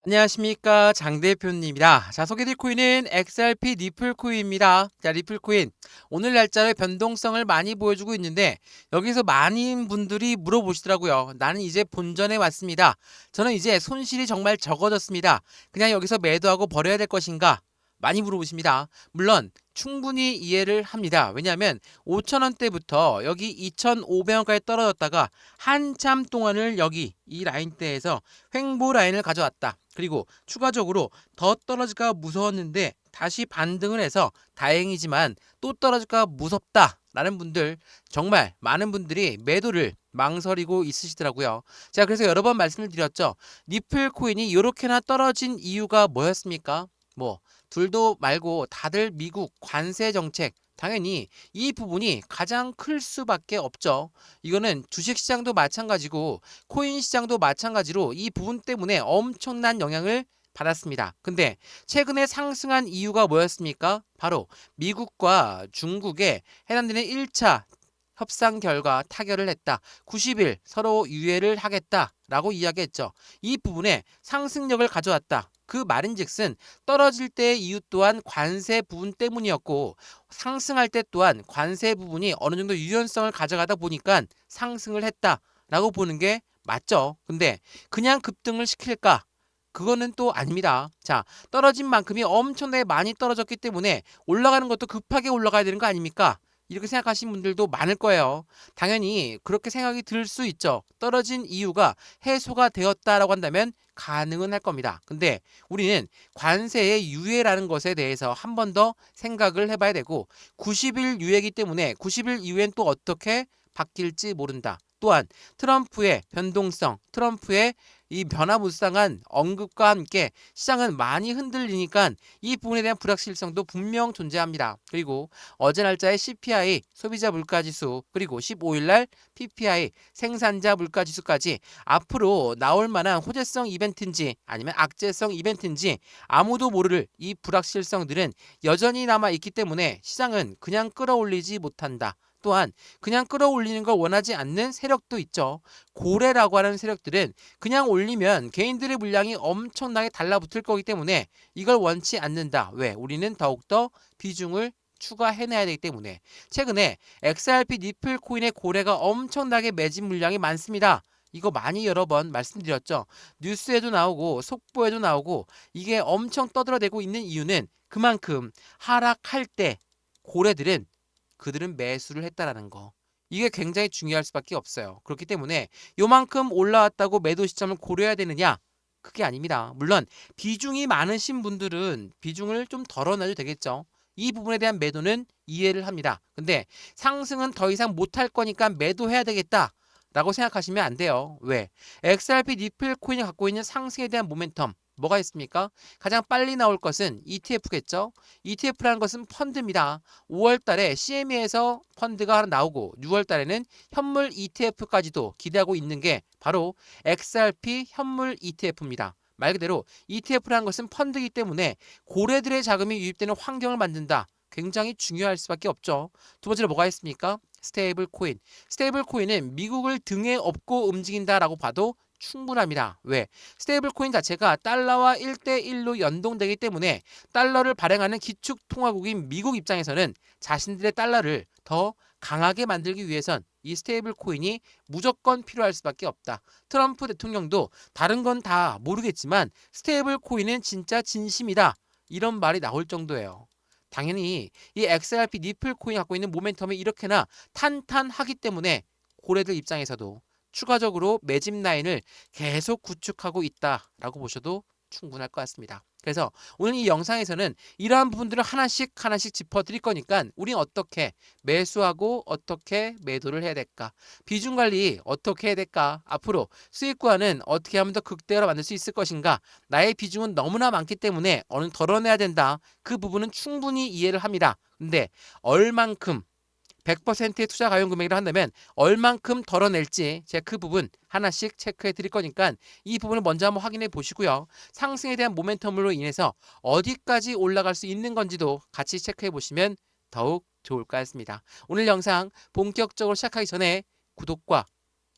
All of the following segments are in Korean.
안녕하십니까 장 대표님입니다. 자, 소개드릴 코인은 XRP 리플 코인입니다. 자, 리플 코인 오늘 날짜의 변동성을 많이 보여주고 있는데 여기서 많은 분들이 물어보시더라고요. 나는 이제 본전에 왔습니다. 저는 이제 손실이 정말 적어졌습니다. 그냥 여기서 매도하고 버려야 될 것인가? 많이 물어보십니다. 물론 충분히 이해를 합니다. 왜냐하면 5,000원대부터 여기 2,500원까지 떨어졌다가 한참 동안을 여기 이 라인대에서 횡보 라인을 가져왔다. 그리고 추가적으로 더 떨어질까 무서웠는데 다시 반등을 해서 다행이지만 또 떨어질까 무섭다 라는 분들, 정말 많은 분들이 매도를 망설이고 있으시더라고요. 자, 그래서 여러 번 말씀을 드렸죠. 리플 코인이 이렇게나 떨어진 이유가 뭐였습니까? 뭐 둘도 말고 다들 미국 관세 정책, 당연히 이 부분이 가장 클 수밖에 없죠. 이거는 주식 시장도 마찬가지고 코인 시장도 마찬가지로 이 부분 때문에 엄청난 영향을 받았습니다. 근데 최근에 상승한 이유가 뭐였습니까? 바로 미국과 중국에 해당되는 1차 협상 결과 타결을 했다. 90일 서로 유예를 하겠다라고 이야기했죠. 이 부분에 상승력을 가져왔다. 그 말인즉슨 떨어질 때의 이유 또한 관세 부분 때문이었고 상승할 때 또한 관세 부분이 어느 정도 유연성을 가져가다 보니까 상승을 했다라고 보는 게 맞죠. 근데 그냥 급등을 시킬까? 그거는 또 아닙니다. 자, 떨어진 만큼이 엄청나게 많이 떨어졌기 때문에 올라가는 것도 급하게 올라가야 되는 거 아닙니까? 이렇게 생각하시는 분들도 많을 거예요. 당연히 그렇게 생각이 들 수 있죠. 떨어진 이유가 해소가 되었다라고 한다면 가능은 할 겁니다. 근데 우리는 관세의 유예라는 것에 대해서 한 번 더 생각을 해봐야 되고 90일 유예이기 때문에 90일 이후엔 또 어떻게 바뀔지 모른다. 또한 트럼프의 변동성, 트럼프의 이 변화무쌍한 언급과 함께 시장은 많이 흔들리니까 이 부분에 대한 불확실성도 분명 존재합니다. 그리고 어제 날짜의 CPI 소비자 물가지수 그리고 15일날 PPI 생산자 물가지수까지 앞으로 나올 만한 호재성 이벤트인지 아니면 악재성 이벤트인지 아무도 모를 이 불확실성들은 여전히 남아 있기 때문에 시장은 그냥 끌어올리지 못한다. 또한 그냥 끌어올리는 걸 원하지 않는 세력도 있죠. 고래라고 하는 세력들은 그냥 올리면 개인들의 물량이 엄청나게 달라붙을 거기 때문에 이걸 원치 않는다. 왜? 우리는 더욱더 비중을 추가해내야 되기 때문에 최근에 XRP 니플 코인의 고래가 엄청나게 매집 물량이 많습니다. 이거 많이 여러 번 말씀드렸죠. 뉴스에도 나오고 속보에도 나오고 이게 엄청 떠들어대고 있는 이유는 그만큼 하락할 때 고래들은 그들은 매수를 했다라는 거. 이게 굉장히 중요할 수밖에 없어요. 그렇기 때문에 요만큼 올라왔다고 매도 시점을 고려해야 되느냐? 그게 아닙니다. 물론 비중이 많으신 분들은 비중을 좀 덜어놔도 되겠죠. 이 부분에 대한 매도는 이해를 합니다. 근데 상승은 더 이상 못할 거니까 매도해야 되겠다. 라고 생각하시면 안 돼요. 왜? XRP 니플 코인이 갖고 있는 상승에 대한 모멘텀 뭐가 있습니까? 가장 빨리 나올 것은 ETF겠죠. ETF라는 것은 펀드입니다. 5월 달에 CME에서 펀드가 하나 나오고 6월 달에는 현물 ETF까지도 기대하고 있는 게 바로 XRP 현물 ETF입니다. 말 그대로 ETF라는 것은 펀드이기 때문에 고래들의 자금이 유입되는 환경을 만든다. 굉장히 중요할 수밖에 없죠. 두 번째로 뭐가 있습니까? 스테이블 코인. 스테이블 코인은 미국을 등에 업고 움직인다라고 봐도 충분합니다. 왜? 스테이블 코인 자체가 달러와 1대1로 연동되기 때문에 달러를 발행하는 기축통화국인 미국 입장에서는 자신들의 달러를 더 강하게 만들기 위해선 이 스테이블 코인이 무조건 필요할 수밖에 없다. 트럼프 대통령도 다른 건 다 모르겠지만 스테이블 코인은 진짜 진심이다. 이런 말이 나올 정도예요. 당연히 이 XRP 니플 코인이 갖고 있는 모멘텀이 이렇게나 탄탄하기 때문에 고래들 입장에서도 추가적으로 매집 라인을 계속 구축하고 있다라고 보셔도 충분할 것 같습니다. 그래서 오늘 이 영상에서는 이러한 부분들을 하나씩 하나씩 짚어드릴 거니까 우린 어떻게 매수하고 어떻게 매도를 해야 될까? 비중 관리 어떻게 해야 될까? 앞으로 수익과는 어떻게 하면 더 극대화로 만들 수 있을 것인가? 나의 비중은 너무나 많기 때문에 어느 덜어내야 된다. 그 부분은 충분히 이해를 합니다. 근데 얼만큼 100%의 투자 가용 금액을 한다면 얼만큼 덜어낼지 제가 그 부분 하나씩 체크해 드릴 거니까 이 부분을 먼저 한번 확인해 보시고요. 상승에 대한 모멘텀으로 인해서 어디까지 올라갈 수 있는 건지도 같이 체크해 보시면 더욱 좋을 것 같습니다. 오늘 영상 본격적으로 시작하기 전에 구독과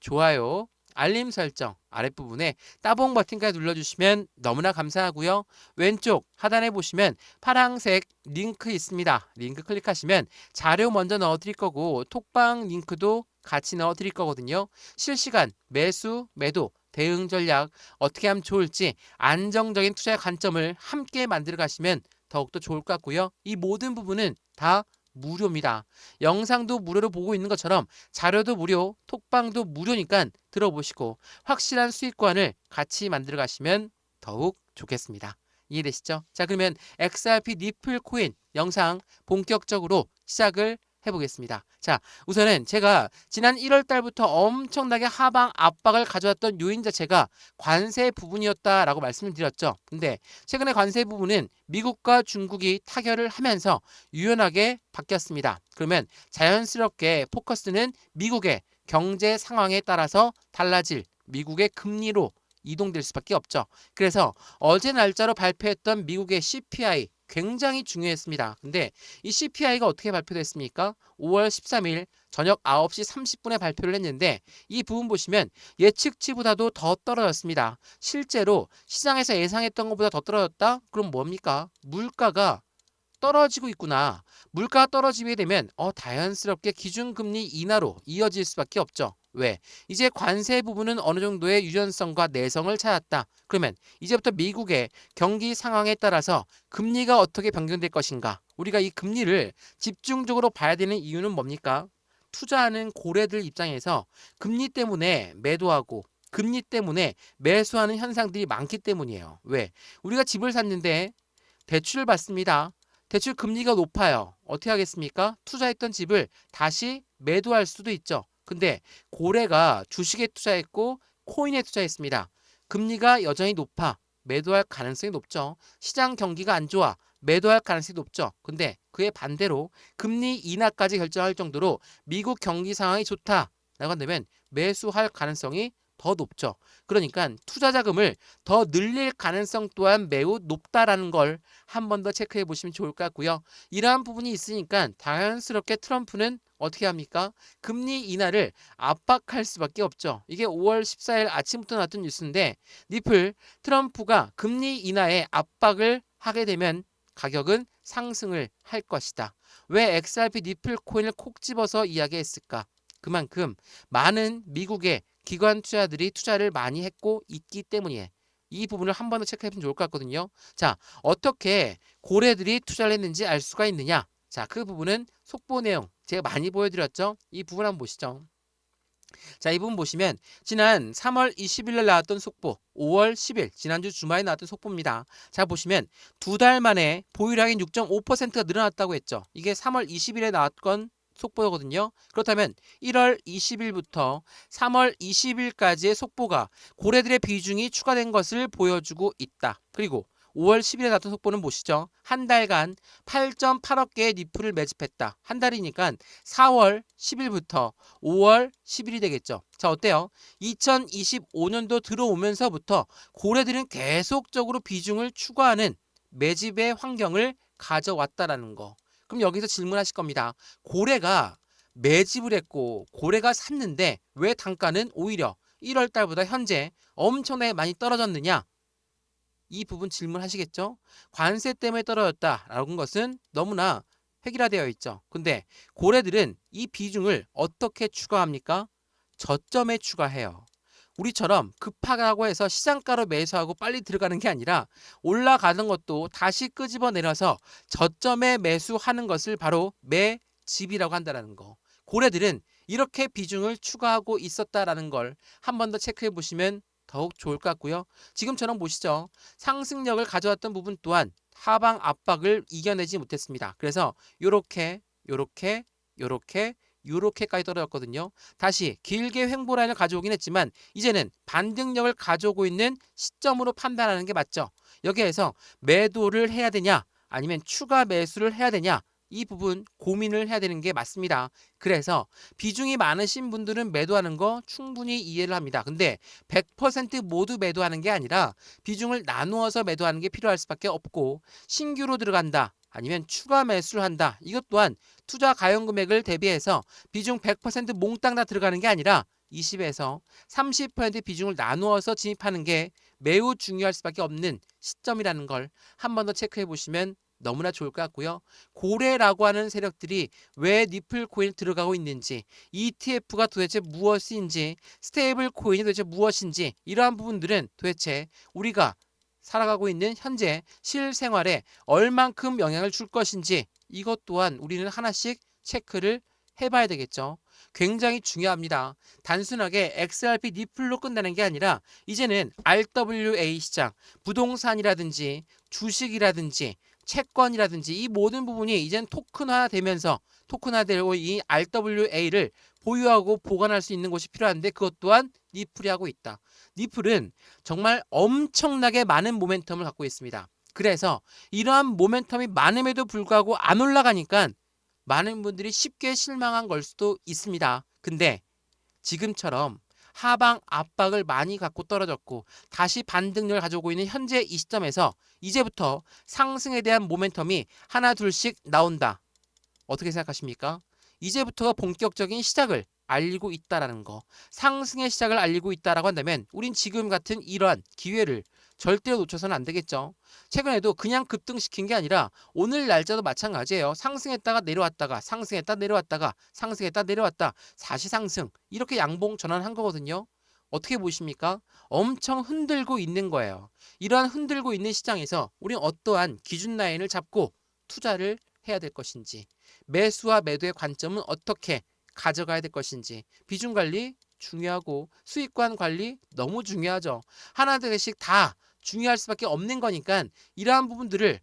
좋아요, 알림 설정 아랫부분에 따봉 버튼까지 눌러주시면 너무나 감사하고요. 왼쪽 하단에 보시면 파란색 링크 있습니다. 링크 클릭하시면 자료 먼저 넣어드릴 거고 톡방 링크도 같이 넣어드릴 거거든요. 실시간 매수, 매도, 대응 전략 어떻게 하면 좋을지 안정적인 투자의 관점을 함께 만들어 가시면 더욱더 좋을 것 같고요. 이 모든 부분은 다 무료입니다. 영상도 무료로 보고 있는 것처럼 자료도 무료, 톡방도 무료니까 들어보시고 확실한 수익관을 같이 만들어 가시면 더욱 좋겠습니다. 이해되시죠? 자, 그러면 XRP 니플 코인 영상 본격적으로 시작을 해보겠습니다. 자, 우선은 제가 지난 1월 달부터 엄청나게 하방 압박을 가져왔던 요인 자체가 관세 부분이었다라고 말씀을 드렸죠. 근데 최근에 관세 부분은 미국과 중국이 타결을 하면서 유연하게 바뀌었습니다. 그러면 자연스럽게 포커스는 미국의 경제 상황에 따라서 달라질 미국의 금리로 이동될 수밖에 없죠. 그래서 어제 날짜로 발표했던 미국의 CPI 굉장히 중요했습니다. 근데 이 CPI가 어떻게 발표됐습니까? 5월 13일 저녁 9시 30분에 발표를 했는데 이 부분 보시면 예측치보다도 더 떨어졌습니다. 실제로 시장에서 예상했던 것보다 더 떨어졌다? 그럼 뭡니까? 물가가 떨어지고 있구나. 물가가 떨어지게 되면 자연스럽게 기준금리 인하로 이어질 수밖에 없죠. 왜? 이제 관세 부분은 어느 정도의 유연성과 내성을 찾았다. 그러면 이제부터 미국의 경기 상황에 따라서 금리가 어떻게 변경될 것인가? 우리가 이 금리를 집중적으로 봐야 되는 이유는 뭡니까? 투자하는 고래들 입장에서 금리 때문에 매도하고 금리 때문에 매수하는 현상들이 많기 때문이에요. 왜? 우리가 집을 샀는데 대출을 받습니다. 대출 금리가 높아요. 어떻게 하겠습니까? 투자했던 집을 다시 매도할 수도 있죠. 근데 고래가 주식에 투자했고 코인에 투자했습니다. 금리가 여전히 높아. 매도할 가능성이 높죠. 시장 경기가 안 좋아. 매도할 가능성이 높죠. 근데 그의 반대로 금리 인하까지 결정할 정도로 미국 경기 상황이 좋다라고 한다면 매수할 가능성이 더 높죠. 그러니까 투자 자금을 더 늘릴 가능성 또한 매우 높다라는 걸 한 번 더 체크해 보시면 좋을 것 같고요. 이러한 부분이 있으니까 자연스럽게 트럼프는 어떻게 합니까? 금리 인하를 압박할 수밖에 없죠. 이게 5월 14일 아침부터 나왔던 뉴스인데 니플 트럼프가 금리 인하에 압박을 하게 되면 가격은 상승을 할 것이다. 왜 XRP 니플 코인을 콕 집어서 이야기했을까? 그만큼 많은 미국의 기관 투자들이 투자를 많이 했고 있기 때문이에요. 이 부분을 한 번 더 체크해보면 좋을 것 같거든요. 자, 어떻게 고래들이 투자를 했는지 알 수가 있느냐? 자, 그 부분은 속보 내용 제가 많이 보여드렸죠. 이 부분 한번 보시죠. 자, 이 부분 보시면 지난 3월 20일 날 나왔던 속보, 5월 10일 지난주 주말에 나왔던 속보입니다. 자, 보시면 두 달 만에 보유량이 6.5%가 늘어났다고 했죠. 이게 3월 20일에 나왔건 속보거든요. 그렇다면 1월 20일부터 3월 20일까지의 속보가 고래들의 비중이 추가된 것을 보여주고 있다. 그리고 5월 10일에 나왔던 속보는 보시죠. 한 달간 8.8억 개의 니플을 매집했다. 한 달이니까 4월 10일부터 5월 10일이 되겠죠. 자, 어때요? 2025년도 들어오면서부터 고래들은 계속적으로 비중을 추가하는 매집의 환경을 가져왔다라는 거. 그럼 여기서 질문하실 겁니다. 고래가 매집을 했고 고래가 샀는데 왜 단가는 오히려 1월 달보다 현재 엄청나게 많이 떨어졌느냐? 이 부분 질문하시겠죠? 관세 때문에 떨어졌다라는 것은 너무나 획일화되어 있죠. 근데 고래들은 이 비중을 어떻게 추가합니까? 저점에 추가해요. 우리처럼 급하다고 해서 시장가로 매수하고 빨리 들어가는 게 아니라 올라가는 것도 다시 끄집어 내려서 저점에 매수하는 것을 바로 매집이라고 한다는 거. 고래들은 이렇게 비중을 추가하고 있었다라는 걸 한 번 더 체크해 보시면 더욱 좋을 것 같고요. 지금처럼 보시죠. 상승력을 가져왔던 부분 또한 하방 압박을 이겨내지 못했습니다. 그래서 요렇게까지 떨어졌거든요. 다시 길게 횡보 라인을 가져오긴 했지만 이제는 반등력을 가져오고 있는 시점으로 판단하는 게 맞죠. 여기에서 매도를 해야 되냐 아니면 추가 매수를 해야 되냐 이 부분 고민을 해야 되는 게 맞습니다. 그래서 비중이 많으신 분들은 매도하는 거 충분히 이해를 합니다. 근데 100% 모두 매도하는 게 아니라 비중을 나누어서 매도하는 게 필요할 수밖에 없고 신규로 들어간다. 아니면 추가 매수를 한다. 이것 또한 투자 가용 금액을 대비해서 비중 100% 몽땅 다 들어가는 게 아니라 20에서 30% 비중을 나누어서 진입하는 게 매우 중요할 수밖에 없는 시점이라는 걸 한 번 더 체크해 보시면 너무나 좋을 것 같고요. 고래라고 하는 세력들이 왜 니플 코인에 들어가고 있는지, ETF가 도대체 무엇인지, 스테이블 코인이 도대체 무엇인지, 이러한 부분들은 도대체 우리가 살아가고 있는 현재 실생활에 얼만큼 영향을 줄 것인지, 이것 또한 우리는 하나씩 체크를 해봐야 되겠죠. 굉장히 중요합니다. 단순하게 XRP 니플로 끝나는 게 아니라 이제는 RWA 시장, 부동산이라든지 주식이라든지 채권이라든지 이 모든 부분이 이젠 토큰화되면서 토큰화되고 이 RWA를 보유하고 보관할 수 있는 곳이 필요한데 그것 또한 니플이 하고 있다. 니플은 정말 엄청나게 많은 모멘텀을 갖고 있습니다. 그래서 이러한 모멘텀이 많음에도 불구하고 안 올라가니까 많은 분들이 쉽게 실망한 걸 수도 있습니다. 근데 지금처럼 하방 압박을 많이 갖고 떨어졌고 다시 반등률을 가져오고 있는 현재 이 시점에서 이제부터 상승에 대한 모멘텀이 하나 둘씩 나온다. 어떻게 생각하십니까? 이제부터가 본격적인 시작을 알리고 있다라는 거, 상승의 시작을 알리고 있다라고 한다면 우린 지금 같은 이러한 기회를 절대로 놓쳐서는 안 되겠죠. 최근에도 그냥 급등시킨 게 아니라 오늘 날짜도 마찬가지예요. 상승했다가 내려왔다가 상승했다 내려왔다가 상승했다 내려왔다 사시상승 이렇게 양봉 전환한 거거든요. 어떻게 보십니까? 엄청 흔들고 있는 거예요. 이러한 흔들고 있는 시장에서 우린 어떠한 기준 라인을 잡고 투자를 해야 될 것인지, 매수와 매도의 관점은 어떻게 가져가야 될 것인지, 비중 관리 중요하고 수익관 관리 너무 중요하죠. 하나 둘씩 다 중요할 수밖에 없는 거니까 이러한 부분들을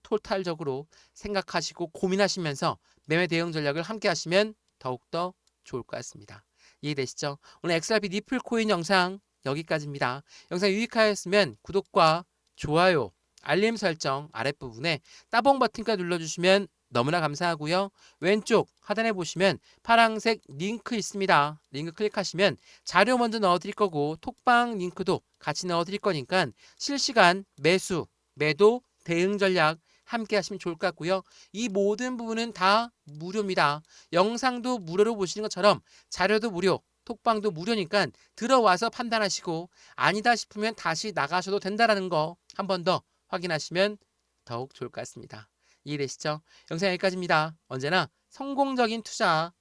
토탈적으로 생각하시고 고민하시면서 매매 대응 전략을 함께 하시면 더욱더 좋을 것 같습니다. 이해되시죠? 오늘 XRP 니플 코인 영상 여기까지입니다. 영상 유익하였으면 구독과 좋아요, 알림 설정 아랫부분에 따봉 버튼까지 눌러주시면 너무나 감사하고요. 왼쪽 하단에 보시면 파란색 링크 있습니다. 링크 클릭하시면 자료 먼저 넣어드릴 거고 톡방 링크도 같이 넣어드릴 거니까 실시간 매수, 매도, 대응 전략 함께 하시면 좋을 것 같고요. 이 모든 부분은 다 무료입니다. 영상도 무료로 보시는 것처럼 자료도 무료, 톡방도 무료니까 들어와서 판단하시고 아니다 싶으면 다시 나가셔도 된다는 거 한 번 더 확인하시면 더욱 좋을 것 같습니다. 이해되시죠? 영상 여기까지입니다. 언제나 성공적인 투자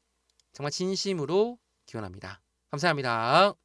정말 진심으로 기원합니다. 감사합니다.